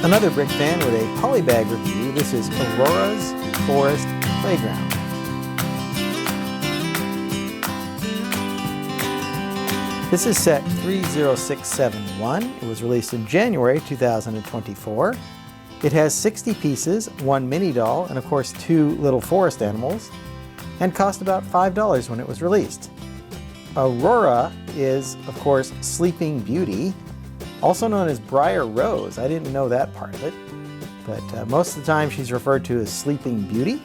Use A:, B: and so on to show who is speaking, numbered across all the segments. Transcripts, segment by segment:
A: Another brick fan with a Polybag review. This is Aurora's Forest Playground. This is set 30671. It was released in January 2024. It has 60 pieces, 1 mini doll, and of course 2 little forest animals, and cost about $5 when it was released. Aurora is, of course, Sleeping Beauty, also known as Briar Rose. I didn't know that part of it, but most of the time she's referred to as Sleeping Beauty.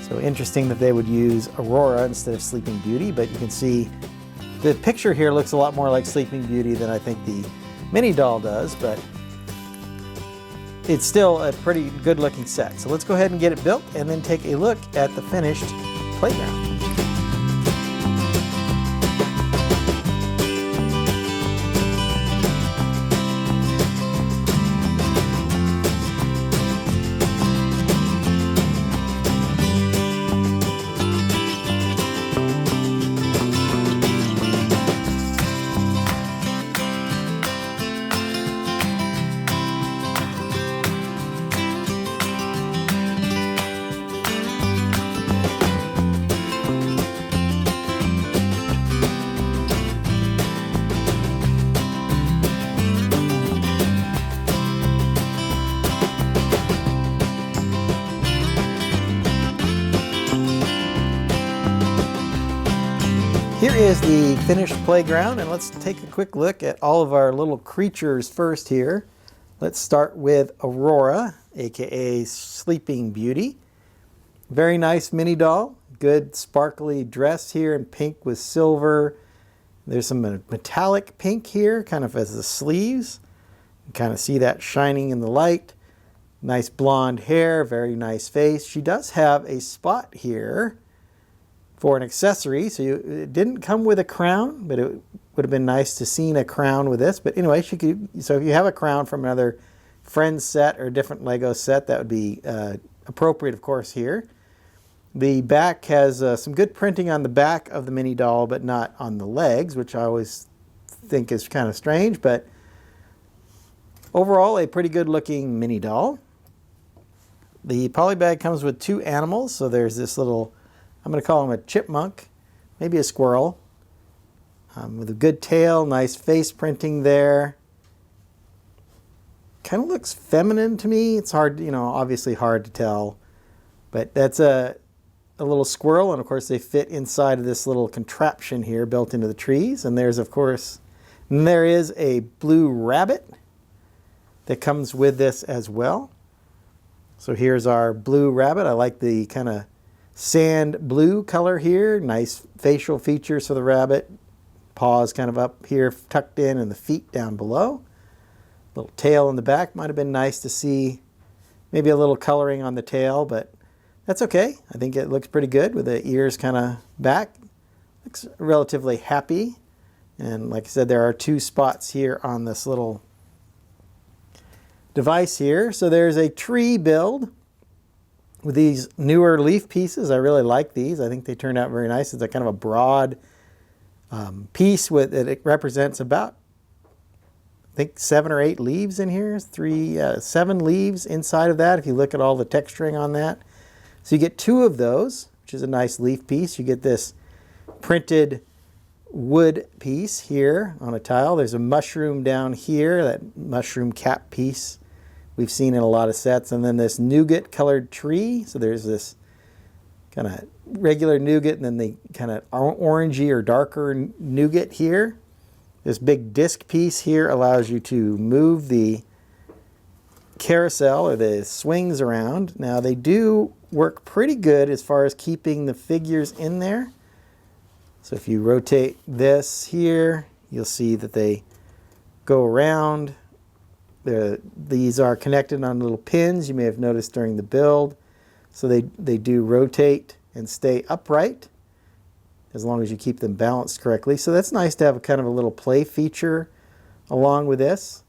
A: So interesting that they would use Aurora instead of Sleeping Beauty, but you can see the picture here looks a lot more like Sleeping Beauty than I think the mini doll does, but it's still a pretty good looking set. So let's go ahead and get it built and then take a look at the finished playground. Here is the finished playground, and let's take a quick look at all of our little creatures first here. Let's start with Aurora, aka Sleeping Beauty. Very nice mini doll. Good sparkly dress here in pink with silver. There's some metallic pink here, kind of as the sleeves. You kind of see that shining in the light. Nice blonde hair, very nice face. She does have a spot here for an accessory, so it didn't come with a crown, but it would have been nice to see a crown with this. But anyway, so if you have a crown from another Friends set or a different Lego set, that would be appropriate, of course, here. The back has some good printing on the back of the mini doll, but not on the legs, which I always think is kind of strange. But overall, a pretty good looking mini doll. The Polybag comes with 2 animals, so there's this little, I'm going to call him a chipmunk, maybe a squirrel, with a good tail, nice face printing there. Kind of looks feminine to me. It's hard, obviously hard to tell, but that's a little squirrel, and of course they fit inside of this little contraption here built into the trees. And there's, of course, there is a blue rabbit that comes with this as well. So here's our blue rabbit. I like the kind of sand blue color here. Nice facial features for the rabbit. Paws kind of up here tucked in and the feet down below. Little tail in the back. Might have been nice to see maybe a little coloring on the tail, but that's okay. I think it looks pretty good with the ears kind of back. Looks relatively happy. And like I said, there are 2 spots here on this little device here. So there's a tree build with these newer leaf pieces. I really like these. I think they turned out very nice. It's a kind of a broad piece with it represents about, I think, 7 or 8 leaves in here. 7 leaves inside of that if you look at all the texturing on that. So you get 2 of those, which is a nice leaf piece. You get this printed wood piece here on a tile. There's a mushroom down here, that mushroom cap piece we've seen in a lot of sets. And then this nougat colored tree. So there's this kind of regular nougat and then the kind of orangey or darker nougat here. This big disc piece here allows you to move the carousel or the swings around. Now they do work pretty good as far as keeping the figures in there. So if you rotate this here, you'll see that they go around. These are connected on little pins, you may have noticed during the build. So they do rotate and stay upright as long as you keep them balanced correctly. So that's nice to have a kind of a little play feature along with this.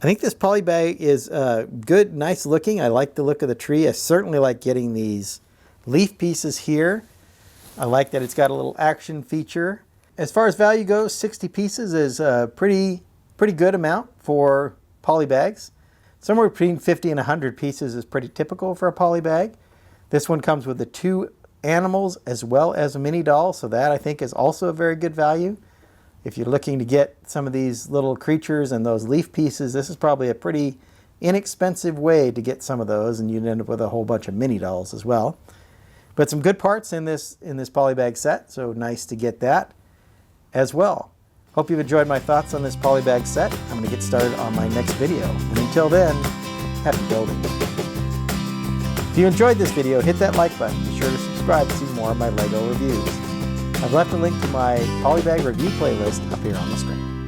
A: I think this Polybag is good, nice looking. I like the look of the tree. I certainly like getting these leaf pieces here. I like that it's got a little action feature. As far as value goes, 60 pieces is pretty pretty good amount for polybags. Somewhere between 50 and 100 pieces is pretty typical for a polybag. This one comes with the 2 animals as well as a mini doll, so that I think is also a very good value. If you're looking to get some of these little creatures and those leaf pieces, this is probably a pretty inexpensive way to get some of those, and you'd end up with a whole bunch of mini dolls as well. But some good parts in this polybag set, so nice to get that as well. Hope you've enjoyed my thoughts on this polybag set. I'm going to get started on my next video. And until then, happy building. If you enjoyed this video, hit that like button. Be sure to subscribe to see more of my LEGO reviews. I've left a link to my polybag review playlist up here on the screen.